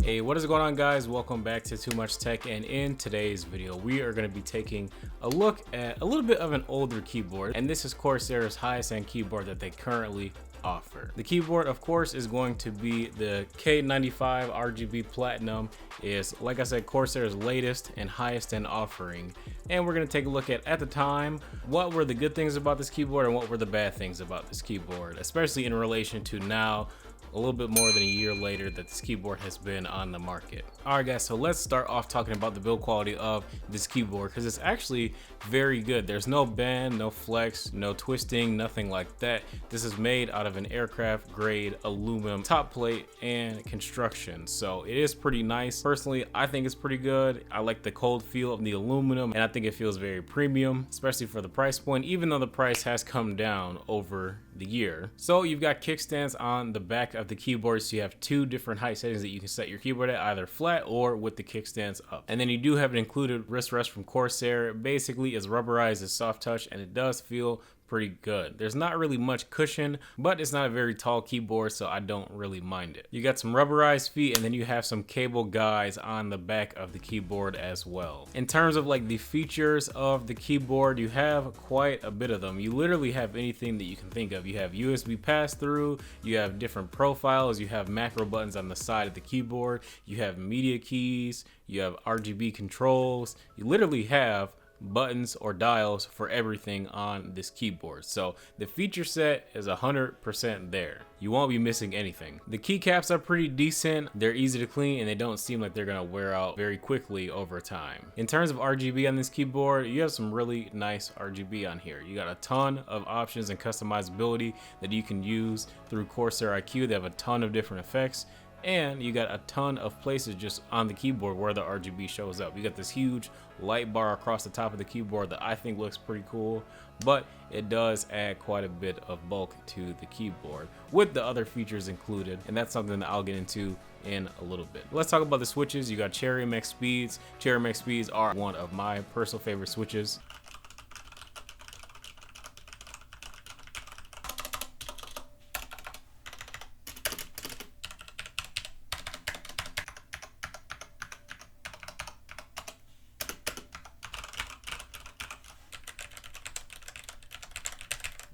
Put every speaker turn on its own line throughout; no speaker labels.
Hey, what is going on, guys? Welcome back to Too Much Tech, and in today's video we are going to be taking a look at a little bit of an older keyboard, and this is Corsair's highest end keyboard that they currently offer. The keyboard, of course, is going to be the K95 RGB Platinum. Is, like I said, Corsair's latest and highest end offering, and we're going to take a look at the time, what were the good things about this keyboard and what were the bad things about this keyboard, especially in relation to now, a little bit more than a year later that this keyboard has been on the market. Alright guys, so let's start off talking about the build quality of this keyboard, because it's actually very good. There's no bend, no flex, no twisting, nothing like that. This is made out of an aircraft grade aluminum top plate and construction, so it is pretty nice. Personally, I think it's pretty good. I like the cold feel of the aluminum, and I think it feels very premium, especially for the price point, even though the price has come down over the year. So you've got kickstands on the back of the keyboard, so you have two different height settings that you can set your keyboard at, either flat or with the kickstands up. And then you do have an included wrist rest from Corsair. Basically, it's rubberized, it's soft touch, and it does feel pretty good. There's not really much cushion, but it's not a very tall keyboard, so I don't really mind it. You got some rubberized feet, and then you have some cable guides on the back of the keyboard as well. In terms of like the features of the keyboard, you have quite a bit of them. You literally have anything that you can think of. You have USB pass-through, you have different profiles, you have macro buttons on the side of the keyboard, you have media keys, you have RGB controls. You literally have buttons or dials for everything on this keyboard. So the feature set is 100% there. You won't be missing anything. The keycaps are pretty decent. They're easy to clean, and they don't seem like they're gonna wear out very quickly over time. In terms of RGB on this keyboard, you have some really nice RGB on here. You got a ton of options and customizability that you can use through Corsair IQ. They have a ton of different effects, and you got a ton of places just on the keyboard where the RGB shows up. You got this huge light bar across the top of the keyboard that I think looks pretty cool, but it does add quite a bit of bulk to the keyboard with the other features included, and that's something that I'll get into in a little bit. Let's talk about the switches. You got Cherry MX speeds. Cherry MX speeds are one of my personal favorite switches.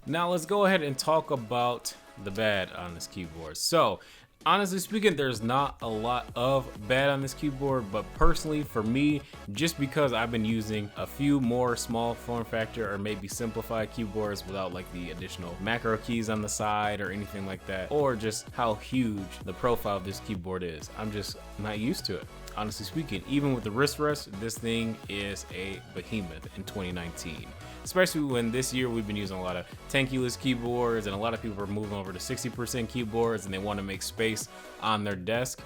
Now let's go ahead and talk about the bad on this keyboard. So honestly speaking, there's not a lot of bad on this keyboard, but personally for me, just because I've been using a few more small form factor or maybe simplified keyboards without like the additional macro keys on the side or anything like that, or just how huge the profile of this keyboard is, I'm just not used to it. Honestly speaking, even with the wrist rest, this thing is a behemoth in 2019. Especially when this year we've been using a lot of tankless keyboards, and a lot of people are moving over to 60% keyboards and they want to make space on their desk.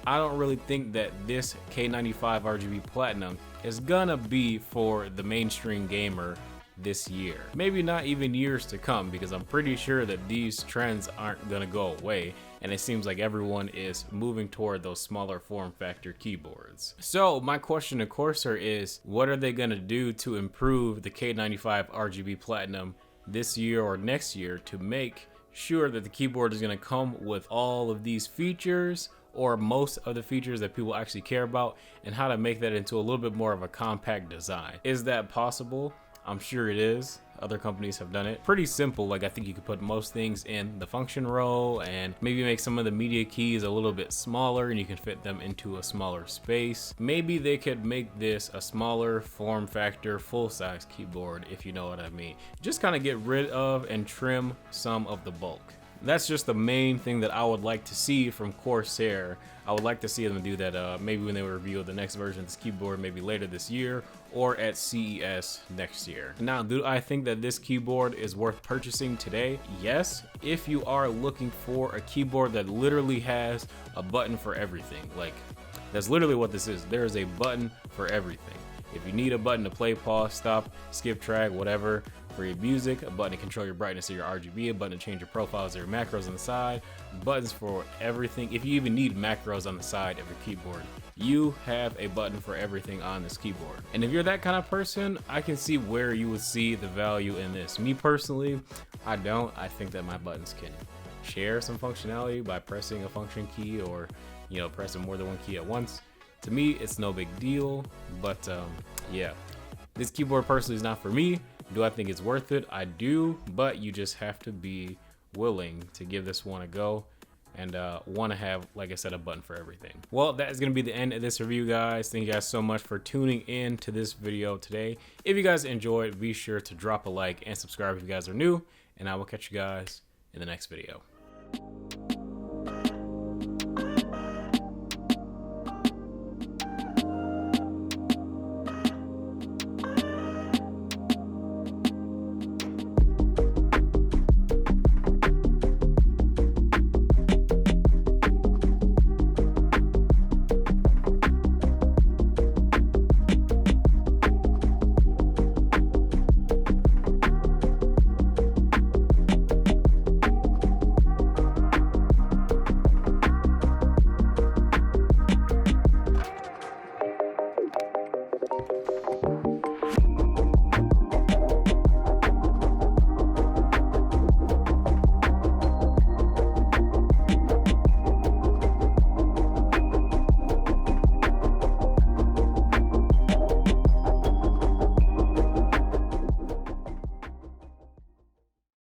I don't really think that this K95 RGB Platinum is gonna be for the mainstream gamer this year. Maybe not even years to come, because I'm pretty sure that these trends aren't gonna go away, and it seems like everyone is moving toward those smaller form factor keyboards. So my question to Corsair is, what are they gonna do to improve the K95 RGB Platinum this year or next year to make sure that the keyboard is gonna come with all of these features, or most of the features that people actually care about, and how to make that into a little bit more of a compact design? Is that possible? I'm sure it is. Other companies have done it. Pretty simple. Like, I think you could put most things in the function row and maybe make some of the media keys a little bit smaller, and you can fit them into a smaller space. Maybe they could make this a smaller form factor, full-size keyboard, if you know what I mean. Just kind of get rid of and trim some of the bulk. That's just the main thing that I would like to see from Corsair. I would like to see them do that maybe when they reveal the next version of this keyboard, maybe later this year or at CES next year. Now, do I think that this keyboard is worth purchasing today? Yes, if you are looking for a keyboard that literally has a button for everything. Like, that's literally what this is. There is a button for everything. If you need a button to play, pause, stop, skip track, whatever, for your music, a button to control your brightness of your RGB, a button to change your profiles or your macros on the side, buttons for everything. If you even need macros on the side of your keyboard, you have a button for everything on this keyboard. And if you're that kind of person, I can see where you would see the value in this. Me personally, I don't. I think that my buttons can share some functionality by pressing a function key or, you know, pressing more than one key at once. To me, it's no big deal, but yeah, this keyboard personally is not for me. Do I think it's worth it? I do, but you just have to be willing to give this one a go and want to have, like I said, a button for everything. Well, that is going to be the end of this review, guys. Thank you guys so much for tuning in to this video today. If you guys enjoyed, be sure to drop a like and subscribe if you guys are new, and I will catch you guys in the next video.